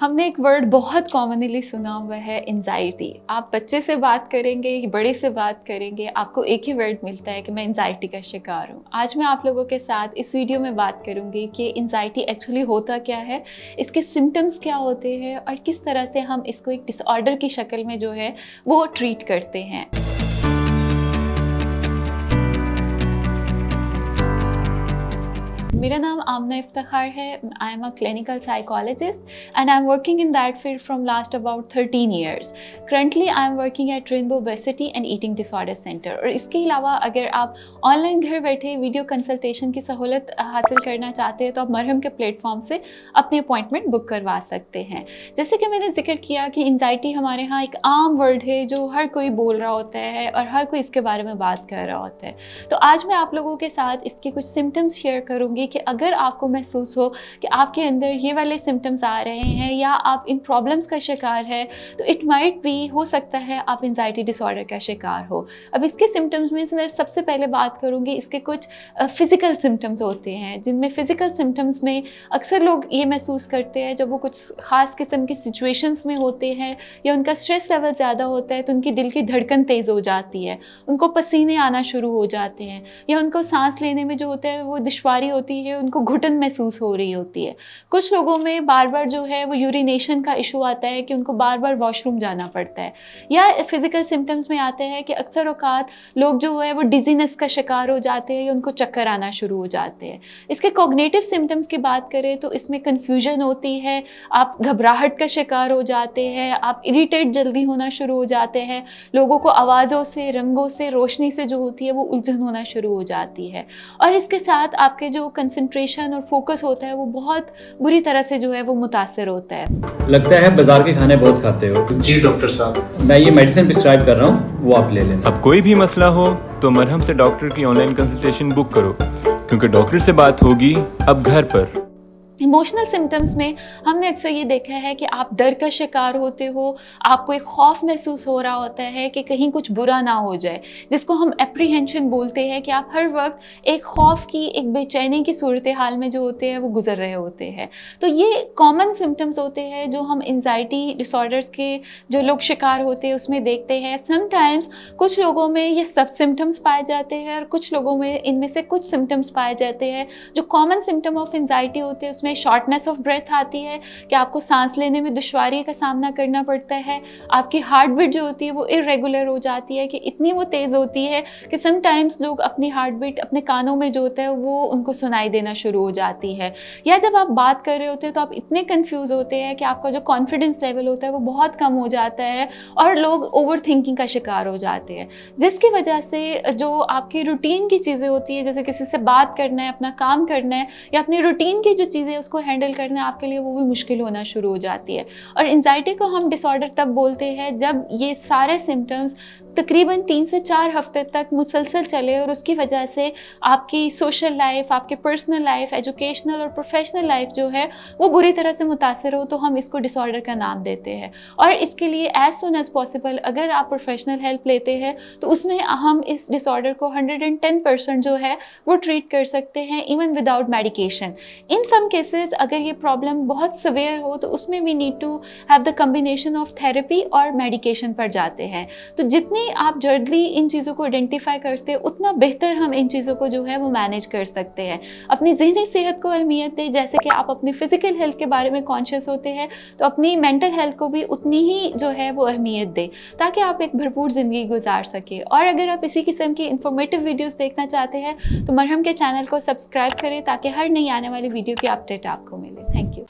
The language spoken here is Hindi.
हमने एक वर्ड बहुत कॉमनली सुना हुआ है, एंजाइटी। आप बच्चे से बात करेंगे, बड़े से बात करेंगे, आपको एक ही वर्ड मिलता है कि मैं एंजाइटी का शिकार हूँ। आज मैं आप लोगों के साथ इस वीडियो में बात करूँगी कि एंजाइटी एक्चुअली होता क्या है, इसके सिम्टम्स क्या होते हैं और किस तरह से हम इसको एक डिसऑर्डर की शक्ल में जो है वो ट्रीट करते हैं। मेरा नाम आमना इफ्तिखार है। I am a clinical psychologist and I am working in that field from last about 13 years. Currently I am working at rainbow obesity and eating disorder centre. और इसके अलावा अगर आप ऑनलाइन घर बैठे वीडियो कंसल्टेशन की सहूलत हासिल करना चाहते हैं तो आप मरहम के प्लेटफॉर्म से अपनी अपॉइंटमेंट बुक करवा सकते हैं। जैसे कि मैंने जिक्र किया कि एंजाइटी हमारे यहाँ एक आम वर्ड है जो हर कोई बोल रहा होता है और हर कोई इसके बारे में बात कर रहा होता है। तो आज मैं आप लोगों के साथ इसके कुछ सिम्टम्स शेयर करूँगी कि अगर आपको महसूस हो कि आपके अंदर ये वाले सिम्टम्स आ रहे हैं या आप इन प्रॉब्लम्स का शिकार है तो इट माइट भी हो सकता है आप एंजाइटी डिसऑर्डर का शिकार हो। अब इसके सिम्टम्स में मैं सबसे पहले बात करूँगी, इसके कुछ फिज़िकल सिम्टम्स होते हैं जिनमें फ़िज़िकल सिम्टम्स में अक्सर लोग ये महसूस करते हैं जब वो कुछ ख़ास किस्म की सिचुएशंस में होते हैं या उनका स्ट्रेस लेवल ज़्यादा होता है तो उनकी दिल की धड़कन तेज़ हो जाती है, उनको पसीने आना शुरू हो जाते हैं या उनको सांस लेने में जो होता है वो दुश्वारी होती है, उनको घुटन महसूस हो रही होती है। कुछ लोगों में बार बार जो है वो यूरिनेशन का इशू आता है कि उनको बार बार वॉशरूम जाना पड़ता है। या फिजिकल सिम्टम्स में आते हैं कि अक्सर औकात लोग जो है वो डिजीनेस का शिकार हो जाते हैं या उनको चक्कर आना शुरू हो जाते हैं। इसके कॉग्निटिव सिम्टम्स की बात करें तो इसमें कन्फ्यूजन होती है, आप घबराहट का शिकार हो जाते हैं, आप इरिटेट जल्दी होना शुरू हो जाते हैं, लोगों को आवाज़ों से, रंगों से, रोशनी से जो होती है वो उलझन होना शुरू हो जाती है। और इसके साथ आपके जो कंसंट्रेशन और फोकस होता है वो बहुत बुरी तरह से जो है वो मुतासर होता है। लगता है बाजार के खाने बहुत खाते हो। जी डॉक्टर साहब, मैं ये मेडिसिन प्रिस्क्राइब कर रहा हूँ, वो आप ले लें। अब कोई भी मसला हो तो मरहम से डॉक्टर की ऑनलाइन कंसल्टेशन बुक करो, क्योंकि डॉक्टर से बात होगी अब घर पर। इमोशनल सिम्टम्स में हमने अक्सर ये देखा है कि आप डर का शिकार होते हो, आपको एक खौफ महसूस हो रहा होता है कि कहीं कुछ बुरा ना हो जाए, जिसको हम एप्रीहेंशन बोलते हैं कि आप हर वक्त एक खौफ की, एक बेचैनी की सूरत हाल में जो होते हैं वो गुजर रहे होते हैं। तो ये कॉमन सिम्टम्स होते हैं जो हम एंजाइटी डिसऑर्डर्स के जो लोग शिकार होते हैं उसमें देखते हैं। समटाइम्स कुछ लोगों में ये सब सिम्टम्स पाए जाते हैं और कुछ लोगों में इनमें से कुछ सिम्टम्स पाए जाते हैं। जो कॉमन सिम्टम ऑफ एंजाइटी होते हैं उसमें शॉर्टनेस ऑफ ब्रेथ आती है कि आपको सांस लेने में दुश्वारी का सामना करना पड़ता है, आपकी हार्ट बीट जो होती है वो इरेगुलर हो जाती है कि इतनी वो तेज़ होती है कि समटाइम्स लोग अपनी हार्ट बीट अपने कानों में जो होता है वो उनको सुनाई देना शुरू हो जाती है। या जब आप बात कर रहे होते हैं तो आप इतने कंफ्यूज होते हैं कि आपका जो कॉन्फिडेंस लेवल होता है वो बहुत कम हो जाता है और लोग ओवर थिंकिंग का शिकार हो जाते हैं, जिसकी वजह से जो आपकी रूटीन की चीज़ें होती है, जैसे किसी से बात करना है, अपना काम करना है या अपनी रूटीन की जो चीज़ें उसको हैंडल करना आपके लिए वो भी मुश्किल होना शुरू हो जाती है। और एंजाइटी को हम डिसऑर्डर तब बोलते हैं जब ये सारे सिम्टम्स तकरीबन 3 से 4 हफ्ते तक मुसलसल चले और उसकी वजह से आपकी सोशल लाइफ, आपके पर्सनल लाइफ, एजुकेशनल और प्रोफेशनल लाइफ जो है वो बुरी तरह से मुतासर हो, तो हम इसको डिसऑर्डर का नाम देते हैं। और इसके लिए एज सुन एज पॉसिबल अगर आप प्रोफेशनल हेल्प लेते हैं तो उसमें हम इस डिसऑर्डर को 110% जो है वो ट्रीट कर सकते हैं, even without medication. In some cases अगर ये प्रॉब्लम बहुत सिवियर हो तो उसमें we need to have the combination of therapy और मेडिकेशन पर जाते हैं। तो जितनी आप जल्दी इन चीज़ों को आइडेंटिफाई करते हैं उतना बेहतर हम इन चीज़ों को जो है वो मैनेज कर सकते हैं। अपनी ज़हनी सेहत को अहमियत दें, जैसे कि आप अपनी फ़िज़िकल हेल्थ के बारे में कॉन्शियस होते हैं तो अपनी मेंटल हेल्थ को भी उतनी ही जो है वो अहमियत दें ताकि आप एक भरपूर ज़िंदगी गुजार सकें। और अगर आप इसी किस्म की इन्फॉर्मेटिव वीडियोज़ देखना चाहते हैं तो मरहम के चैनल को सब्सक्राइब करें ताकि हर नई आने वाली वीडियो की अपडेट आपको मिले। Thank you.